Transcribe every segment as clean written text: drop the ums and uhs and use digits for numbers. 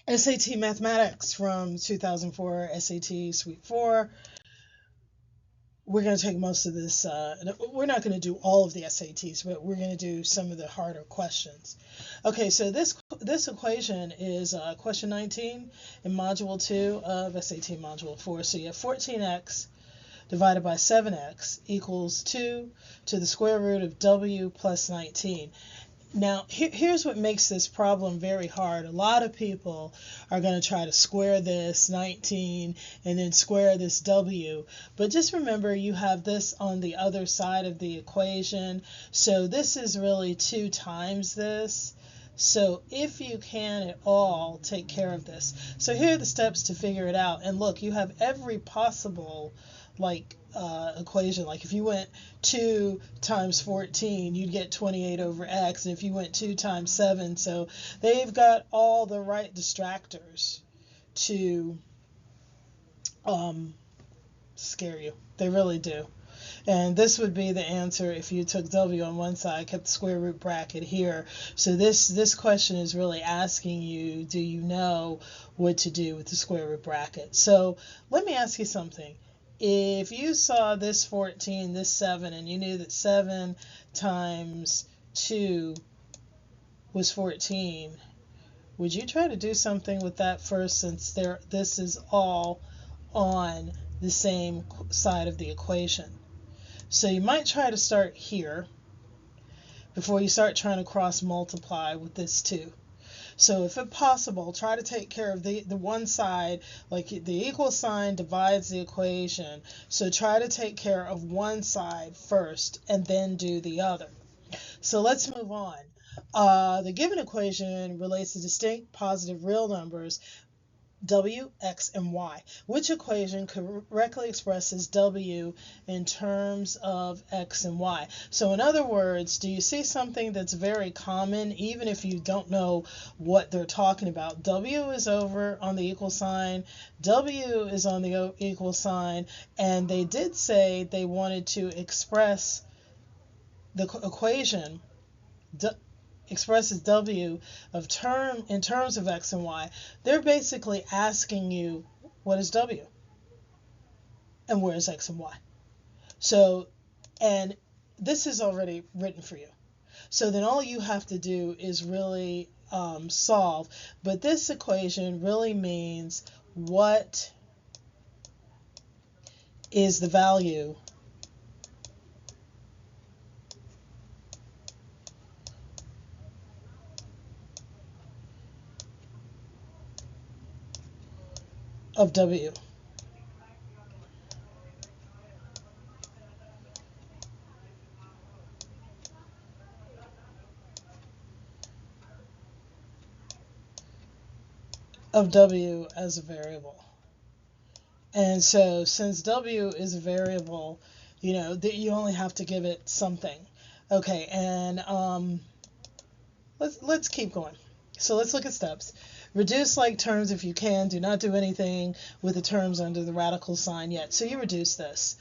SAT Mathematics from 2004 SAT Suite 4. We're going to take most of this. We're not going to do all of the SATs, but we're going to do some of the harder questions. Okay, so this equation is question 19 in module 2 of SAT module 4. So you have 14x divided by 7x equals 2 to the square root of w plus 19. Now, here's what makes this problem very hard. A lot of people are going to try to square this 19 and then square this w. But just remember, you have this on the other side of the equation. So this is really 2 times this. So if you can at all, take care of this. So here are the steps to figure it out. And look, you have every possible equation. Like if you went 2 times 14, you'd get 28 over x. And if you went 2 times 7, so they've got all the right distractors to scare you. They really do. And this would be the answer if you took w on one side, kept the square root bracket here. So this question is really asking you, do you know what to do with the square root bracket? So let me ask you something. If you saw this 14, this 7, and you knew that 7 times 2 was 14, would you try to do something with that first, since this is all on the same side of the equation? So you might try to start here before you start trying to cross multiply with this 2. So if possible, try to take care of the one side, like the equal sign divides the equation. So try to take care of one side first and then do the other. So let's move on. The given equation relates to distinct positive real numbers w, x, and y. Which equation correctly expresses w in terms of x and y? So in other words, do you see something that's very common, even if you don't know what they're talking about? W is over on the equal sign, w is on the equal sign, and they did say they wanted to express the equation expresses w in terms of x and y. They're basically asking you, what is w and where is x and y? So, and this is already written for you. So then all you have to do is really solve. But this equation really means, what is the value of w? Of w as a variable. And so since w is a variable, you only have to give it something. Okay, and let's keep going. So let's look at steps. Reduce like terms if you can. Do not do anything with the terms under the radical sign yet. So you reduce this.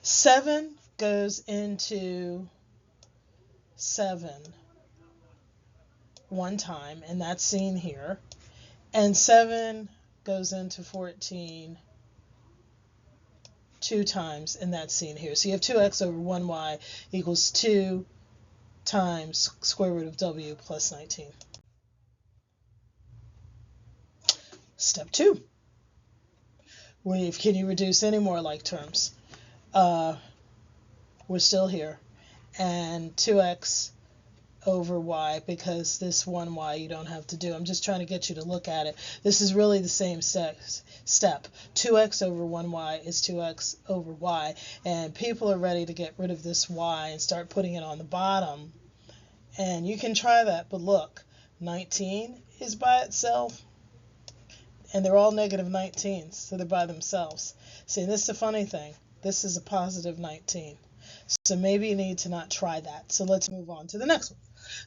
7 goes into 7 one time, and that's seen here. And 7 goes into 14 2 times, and that's seen here. So you have 2x over 1y equals 2 times square root of w plus 19. Step 2. Can you reduce any more like terms? We're still here. And 2x over y, because this 1y you don't have to do. I'm just trying to get you to look at it. This is really the same step. 2x over 1y is 2x over y. And people are ready to get rid of this y and start putting it on the bottom. And you can try that, but look, 19 is by itself, and they're all negative 19s, so they're by themselves. See, this is the funny thing. This is a positive 19. So maybe you need to not try that. So let's move on to the next one.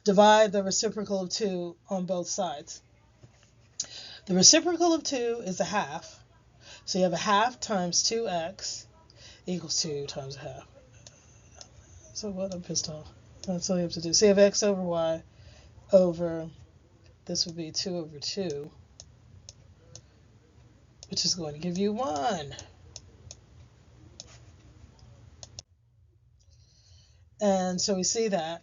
Divide the reciprocal of 2 on both sides. The reciprocal of 2 is a half. So you have a half times 2x equals 2 times a half. So what? I'm pissed off. That's all you have to do. So you have x over y over, this would be 2 over 2, which is going to give you 1. And so we see that.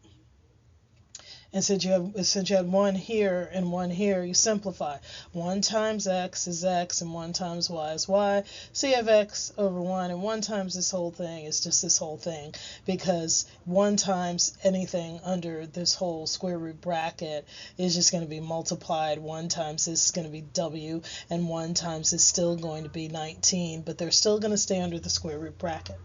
And since you have 1 here and 1 here, you simplify. 1 times x is x and 1 times y is y. So you have x over 1, and 1 times this whole thing is just this whole thing, because 1 times anything under this whole square root bracket is just going to be multiplied. 1 times this is going to be w, and 1 times is still going to be 19, but they're still going to stay under the square root bracket.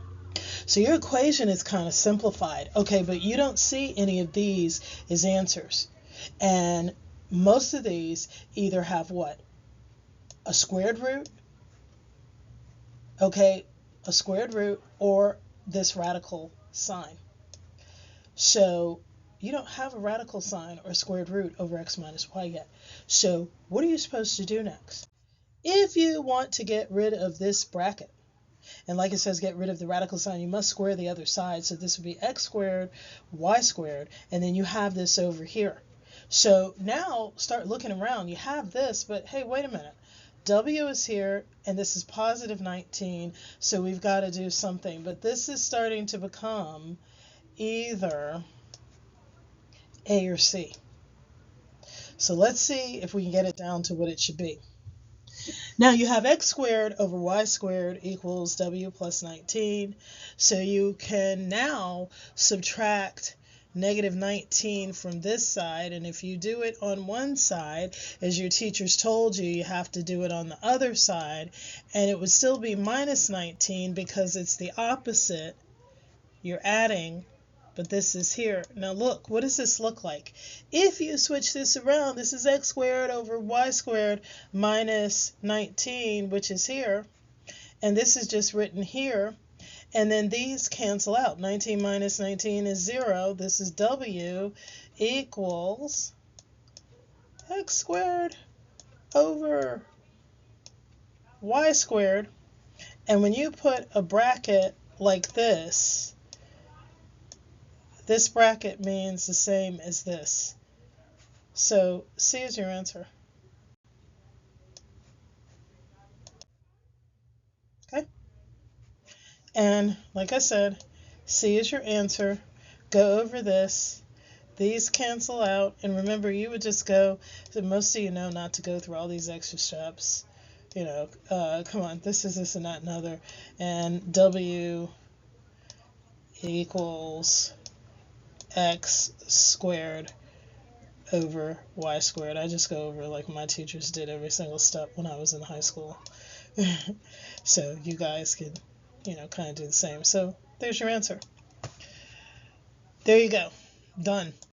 So your equation is kind of simplified. Okay, but you don't see any of these as answers. And most of these either have what? A squared root, okay, a squared root, or this radical sign. So you don't have a radical sign or squared root over x minus y yet. So what are you supposed to do next? If you want to get rid of this bracket, and like it says, get rid of the radical sign, you must square the other side. So this would be x squared, y squared, and then you have this over here. So now start looking around. You have this, but hey, wait a minute. W is here, and this is positive 19, so we've got to do something. But this is starting to become either A or C. So let's see if we can get it down to what it should be. Now you have x squared over y squared equals w plus 19. So you can now subtract negative 19 from this side. And if you do it on one side, as your teachers told you, you have to do it on the other side. And it would still be minus 19 because it's the opposite. You're adding, but this is here. Now look, what does this look like? If you switch this around, this is x squared over y squared minus 19, which is here, and this is just written here, and then these cancel out. 19 minus 19 is 0. This is w equals x squared over y squared. And when you put a bracket like this bracket means the same as this. So C is your answer. Okay? And like I said, C is your answer. Go over this. These cancel out. And remember, you would just go, most of you know not to go through all these extra steps. You know, come on, this is this and that and other. And W equals x squared over y squared. I just go over like my teachers did every single step when I was in high school. So you guys can, kind of do the same. So there's your answer. There you go. Done.